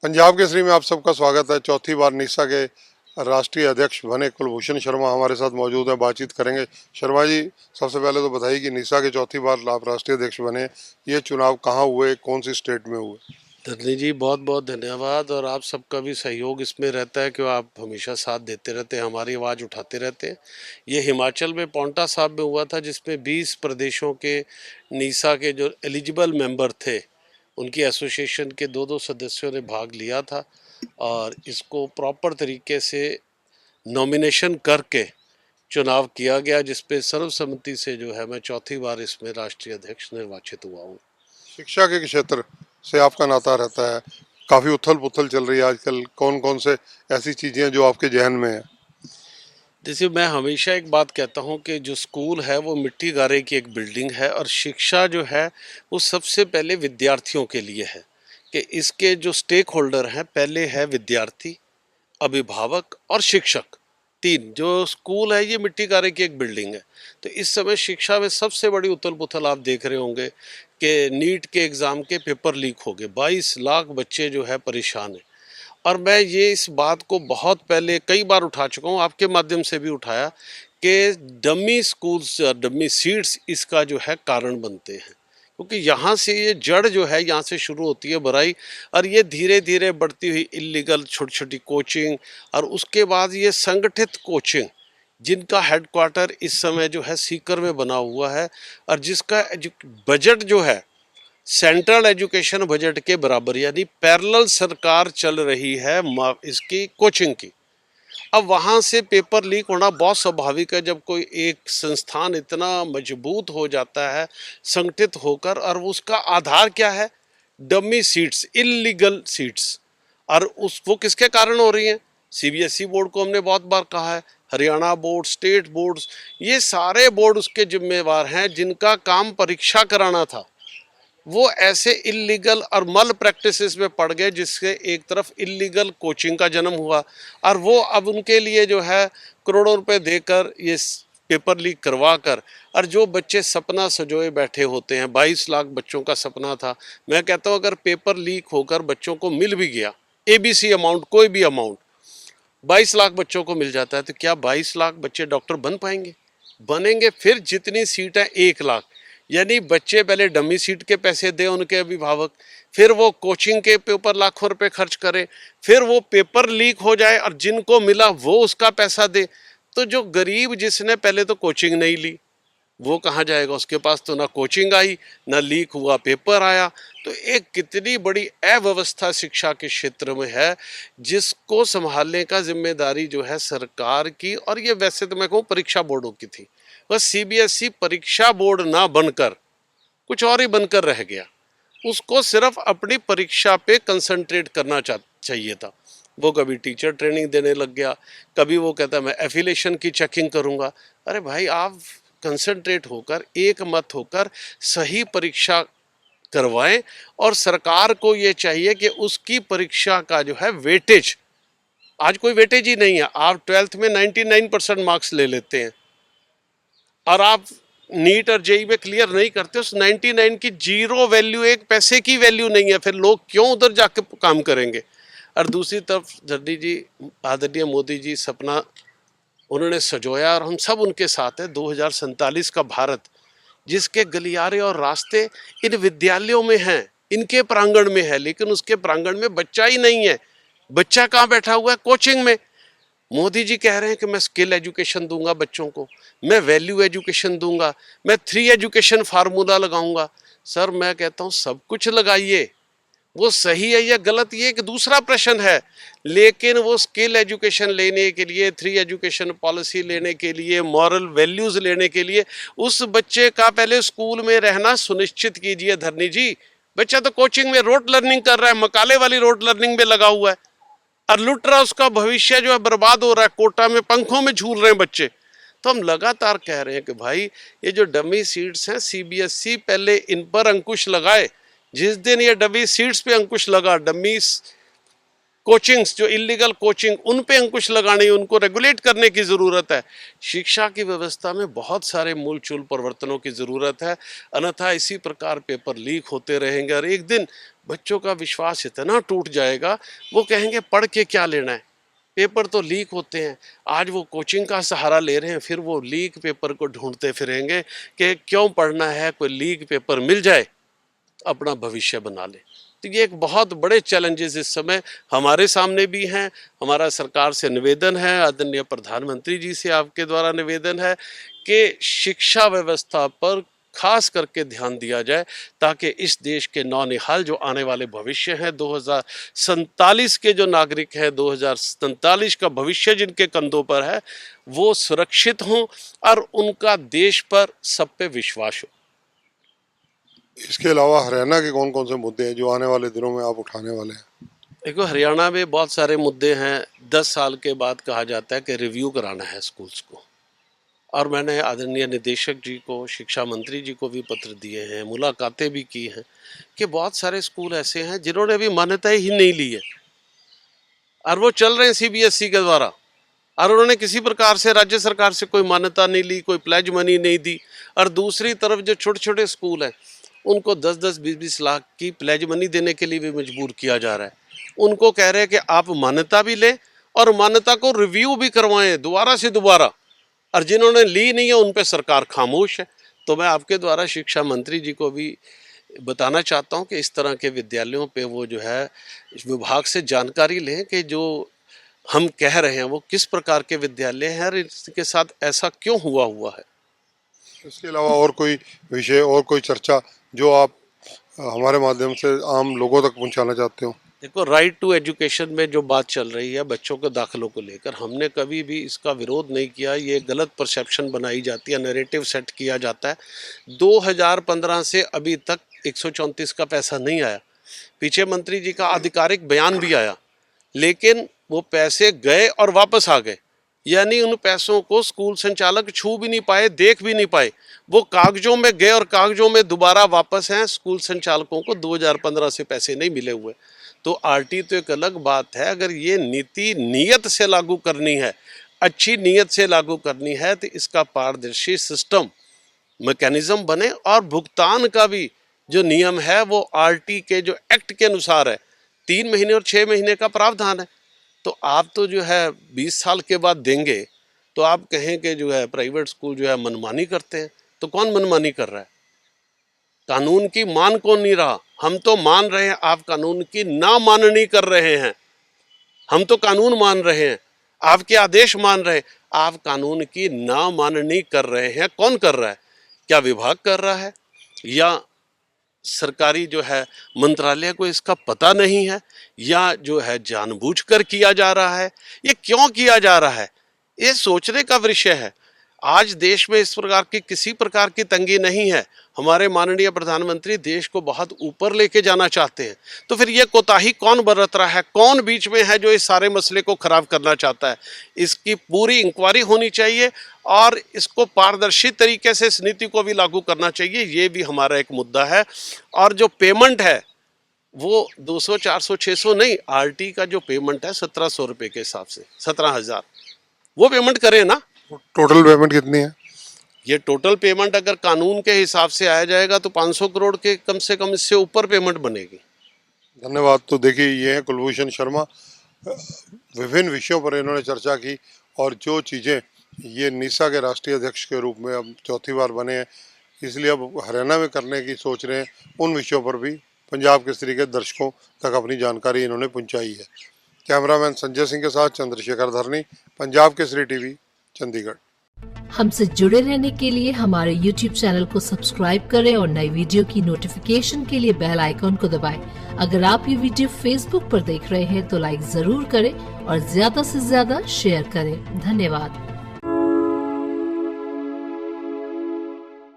पंजाब केसरी में आप सबका स्वागत है। चौथी बार निसा के राष्ट्रीय अध्यक्ष बने कुलभूषण शर्मा हमारे साथ मौजूद हैं, बातचीत करेंगे। शर्मा जी, सबसे पहले तो बताइए कि निसा के चौथी बार आप राष्ट्रीय अध्यक्ष बने, ये चुनाव कहाँ हुए, कौन सी स्टेट में हुए? धरनी जी, बहुत बहुत धन्यवाद। और आप सबका भी सहयोग इसमें रहता है कि आप हमेशा साथ देते रहते हैं, हमारी आवाज़ उठाते रहते हैं। ये हिमाचल में पांवटा साहिब में हुआ था, जिसमें 20 प्रदेशों के नीसा के जो एलिजिबल मेंबर थे, उनकी एसोसिएशन के दो दो सदस्यों ने भाग लिया था। और इसको प्रॉपर तरीके से नॉमिनेशन करके चुनाव किया गया, जिसपे सर्वसम्मति से जो है मैं चौथी बार इसमें राष्ट्रीय अध्यक्ष निर्वाचित हुआ हूँ। शिक्षा के क्षेत्र से आपका नाता रहता है, काफी उथल पुथल चल रही है आजकल। कौन कौन से ऐसी चीजें हैं जो आपके जहन में है? जैसे मैं हमेशा एक बात कहता हूँ कि जो स्कूल है वो मिट्टी गारे की एक बिल्डिंग है, और शिक्षा जो है वो सबसे पहले विद्यार्थियों के लिए है। कि इसके जो स्टेक होल्डर हैं, पहले है विद्यार्थी, अभिभावक और शिक्षक। तीन जो स्कूल है, ये मिट्टी गारे की एक बिल्डिंग है। तो इस समय शिक्षा में सबसे बड़ी उथल पुथल आप देख रहे होंगे कि नीट के एग्ज़ाम के पेपर लीक हो गए, 22 लाख बच्चे जो है परेशान हैं। और मैं ये इस बात को बहुत पहले कई बार उठा चुका हूँ, आपके माध्यम से भी उठाया, कि डमी स्कूल्स, डमी सीट्स इसका जो है कारण बनते हैं। क्योंकि यहाँ से ये जड़ जो है, यहाँ से शुरू होती है बुराई, और ये धीरे धीरे बढ़ती हुई इलीगल छोटी छोटी कोचिंग, और उसके बाद ये संगठित कोचिंग, जिनका हेडक्वार्टर इस समय जो है सीकर में बना हुआ है, और जिसका बजट जो है सेंट्रल एजुकेशन बजट के बराबर, यानी पैरेलल सरकार चल रही है इसकी कोचिंग की। अब वहाँ से पेपर लीक होना बहुत स्वाभाविक है, जब कोई एक संस्थान इतना मजबूत हो जाता है संगठित होकर। और उसका आधार क्या है? Dummy seats, illegal seats. और उस वो किसके कारण हो रही हैं? सीबीएसई बोर्ड को हमने बहुत बार कहा है, हरियाणा बोर्ड, स्टेट बोर्ड्स, ये सारे बोर्ड उसके जिम्मेवार हैं, जिनका काम परीक्षा कराना था। वो ऐसे इलीगल और मल प्रैक्टिसेस में पड़ गए, जिससे एक तरफ इलीगल कोचिंग का जन्म हुआ, और वो अब उनके लिए जो है करोड़ों रुपए देकर ये पेपर लीक करवा कर, और जो बच्चे सपना सजोए बैठे होते हैं, 22 लाख बच्चों का सपना था। मैं कहता हूँ, अगर पेपर लीक होकर बच्चों को मिल भी गया, एबीसी अमाउंट, कोई भी अमाउंट 22 लाख बच्चों को मिल जाता है, तो क्या 22 लाख बच्चे डॉक्टर बन पाएंगे? बनेंगे। फिर जितनी सीट है 1 लाख, यानी बच्चे पहले डमी सीट के पैसे दें उनके अभिभावक, फिर वो कोचिंग के ऊपर लाखों रुपए खर्च करें, फिर वो पेपर लीक हो जाए और जिनको मिला वो उसका पैसा दे। तो जो गरीब, जिसने पहले तो कोचिंग नहीं ली, वो कहाँ जाएगा? उसके पास तो ना कोचिंग आई, ना लीक हुआ पेपर आया। तो एक कितनी बड़ी अव्यवस्था शिक्षा के क्षेत्र में है, जिसको संभालने का जिम्मेदारी जो है सरकार की। और ये वैसे तो मैं कहूँ परीक्षा बोर्डों की थी, बस सीबीएसई परीक्षा बोर्ड ना बनकर कुछ और ही बनकर रह गया। उसको सिर्फ अपनी परीक्षा पे कंसंट्रेट करना चाहिए था। वो कभी टीचर ट्रेनिंग देने लग गया, कभी वो कहता मैं एफिलेशन की चेकिंग करूंगा। अरे भाई, आप कंसंट्रेट होकर, एक मत होकर सही परीक्षा करवाएं। और सरकार को ये चाहिए कि उसकी परीक्षा का जो है वेटेज, आज कोई वेटेज ही नहीं है। आप 12th में 99% मार्क्स ले लेते हैं, और आप नीट और जेई में क्लियर नहीं करते, उस 99 की जीरो वैल्यू, एक पैसे की वैल्यू नहीं है। फिर लोग क्यों उधर जाके काम करेंगे? और दूसरी तरफ जर्दी जी, आदरणीय मोदी जी सपना उन्होंने सजोया, और हम सब उनके साथ हैं। 2047 का भारत, जिसके गलियारे और रास्ते इन विद्यालयों में हैं, इनके प्रांगण में है, लेकिन उसके प्रांगण में बच्चा ही नहीं है। बच्चा कहाँ बैठा हुआ है? कोचिंग में। मोदी जी कह रहे हैं कि मैं स्किल एजुकेशन दूंगा बच्चों को, मैं वैल्यू एजुकेशन दूंगा, मैं 3 एजुकेशन फार्मूला लगाऊंगा। सर, मैं कहता हूं सब कुछ लगाइए, वो सही है या गलत ये एक दूसरा प्रश्न है। लेकिन वो स्किल एजुकेशन लेने के लिए, 3 एजुकेशन पॉलिसी लेने के लिए, मॉरल वैल्यूज लेने के लिए, उस बच्चे का पहले स्कूल में रहना सुनिश्चित कीजिए। धरनी जी, बच्चा तो कोचिंग में रोट लर्निंग कर रहा है, मकाले वाली रोट लर्निंग में लगा हुआ है, और लुट रहा, उसका भविष्य जो है बर्बाद हो रहा है, कोटा में पंखों में झूल रहे हैं बच्चे। तो हम लगातार कह रहे हैं कि भाई, ये जो डमी सीट्स हैं, सीबीएसई पहले इन पर अंकुश लगाए। जिस दिन ये डमी सीट्स पे अंकुश लगा, डमी कोचिंग्स, जो इलीगल कोचिंग, उन पे अंकुश लगाने, उनको रेगुलेट करने की ज़रूरत है। शिक्षा की व्यवस्था में बहुत सारे मूलचूल परिवर्तनों की ज़रूरत है, अन्यथा इसी प्रकार पेपर लीक होते रहेंगे, और एक दिन बच्चों का विश्वास इतना टूट जाएगा, वो कहेंगे पढ़ के क्या लेना है, पेपर तो लीक होते हैं। आज वो कोचिंग का सहारा ले रहे हैं, फिर वो लीक पेपर को ढूंढते फिरेंगे कि क्यों पढ़ना है, कोई लीक पेपर मिल जाए अपना भविष्य बना ले। तो ये एक बहुत बड़े चैलेंजेस इस समय हमारे सामने भी हैं। हमारा सरकार से निवेदन है, आदरणीय प्रधानमंत्री जी से आपके द्वारा निवेदन है कि शिक्षा व्यवस्था पर खास करके ध्यान दिया जाए, ताकि इस देश के नौनिहाल जो आने वाले भविष्य हैं, 2047 के जो नागरिक हैं, 2047 का भविष्य जिनके कंधों पर है, वो सुरक्षित हों और उनका देश पर सब पे विश्वास हो। इसके अलावा हरियाणा के कौन कौन से मुद्दे हैं जो आने वाले दिनों में आप उठाने वाले हैं? देखो, हरियाणा में बहुत सारे मुद्दे हैं। 10 साल के बाद कहा जाता है कि रिव्यू कराना है स्कूल्स को, और मैंने आदरणीय निदेशक जी को, शिक्षा मंत्री जी को भी पत्र दिए हैं, मुलाकातें भी की हैं कि बहुत सारे स्कूल ऐसे हैं जिन्होंने अभी मान्यता ही नहीं ली है और वो चल रहे हैं सीबीएसई के द्वारा, और उन्होंने किसी प्रकार से राज्य सरकार से कोई मान्यता नहीं ली, कोई प्लेज मनी नहीं दी। और दूसरी तरफ जो छोटे छोटे स्कूल हैं, उनको 10-10, 20-20 लाख की प्लेज मनी देने के लिए भी मजबूर किया जा रहा है। उनको कह रहे हैं कि आप मान्यता भी लें और मान्यता को रिव्यू भी करवाएं दोबारा से दोबारा, और जिन्होंने ली नहीं है उन पे सरकार खामोश है। तो मैं आपके द्वारा शिक्षा मंत्री जी को भी बताना चाहता हूं कि इस तरह के विद्यालयों पे वो जो है विभाग से जानकारी लें कि जो हम कह रहे हैं वो किस प्रकार के विद्यालय हैं और इसके साथ ऐसा क्यों हुआ है। इसके अलावा और कोई विषय और कोई चर्चा जो आप हमारे माध्यम से आम लोगों तक पहुंचाना चाहते हो? देखो, राइट टू एजुकेशन में जो बात चल रही है बच्चों के दाखिलों को लेकर, हमने कभी भी इसका विरोध नहीं किया। ये गलत परसेप्शन बनाई जाती है, नैरेटिव सेट किया जाता है। 2015 से अभी तक 134 का पैसा नहीं आया। पीछे मंत्री जी का आधिकारिक बयान भी आया, लेकिन वो पैसे गए और वापस आ गए, यानी उन पैसों को स्कूल संचालक छू भी नहीं पाए, देख भी नहीं पाए। वो कागजों में गए और कागजों में दोबारा वापस हैं। स्कूल संचालकों को 2015 से पैसे नहीं मिले हुए। तो आरटी तो एक अलग बात है। अगर ये नीति नियत से लागू करनी है, अच्छी नीयत से लागू करनी है, तो इसका पारदर्शी सिस्टम मैकेनिज्म बने और भुगतान का भी जो नियम है वो आरटी के जो एक्ट के अनुसार है। 3 महीने और 6 महीने का प्रावधान है। तो आप तो जो है 20 साल के बाद देंगे, तो आप कहें कि जो है प्राइवेट स्कूल जो है मनमानी करते हैं। तो कौन मनमानी कर रहा है? कानून की मान कौन नहीं रहा? हम तो मान रहे हैं, आप कानून की ना माननी कर रहे हैं। हम तो कानून मान रहे हैं, आपके आदेश मान रहे हैं, आप कानून की ना माननी कर रहे हैं। कौन कर रहा है? क्या विभाग कर रहा है, या सरकारी जो है मंत्रालय को इसका पता नहीं है, या जो है जानबूझकर किया जा रहा है? ये क्यों किया जा रहा है, ये सोचने का विषय है। आज देश में इस प्रकार की किसी प्रकार की तंगी नहीं है। हमारे माननीय प्रधानमंत्री देश को बहुत ऊपर लेके जाना चाहते हैं। तो फिर ये कोताही कौन बरत रहा है? कौन बीच में है जो इस सारे मसले को खराब करना चाहता है? इसकी पूरी इंक्वायरी होनी चाहिए और इसको पारदर्शी तरीके से इस नीति को भी लागू करना चाहिए। ये भी हमारा एक मुद्दा है। और जो पेमेंट है वो 200, 400, 600 नहीं, आरटी का जो पेमेंट है 1700 रुपये के हिसाब से, 17,000, वो पेमेंट करें ना। टोटल पेमेंट कितनी है? ये टोटल पेमेंट अगर कानून के हिसाब से आया जाएगा तो 500 करोड़ के कम से कम इससे ऊपर पेमेंट बनेगी। धन्यवाद। तो देखिए, ये है कुलभूषण शर्मा। विभिन्न विषयों पर इन्होंने चर्चा की, और जो चीज़ें ये निसा के राष्ट्रीय अध्यक्ष के रूप में अब चौथी बार बने हैं, इसलिए अब हरियाणा में करने की सोच रहे हैं, उन विषयों पर भी पंजाब केसरी के दर्शकों तक अपनी जानकारी इन्होंने पहुंचाई है। कैमरामैन संजय सिंह के साथ चंद्रशेखर धरनी, पंजाब केसरी टीवी, चंडीगढ़। हमसे जुड़े रहने के लिए हमारे YouTube चैनल को सब्सक्राइब करें और नई वीडियो की नोटिफिकेशन के लिए बेल आइकॉन को दबाएं। अगर आप ये वीडियो Facebook पर देख रहे हैं तो लाइक जरूर करें और ज्यादा से ज्यादा शेयर करें। धन्यवाद।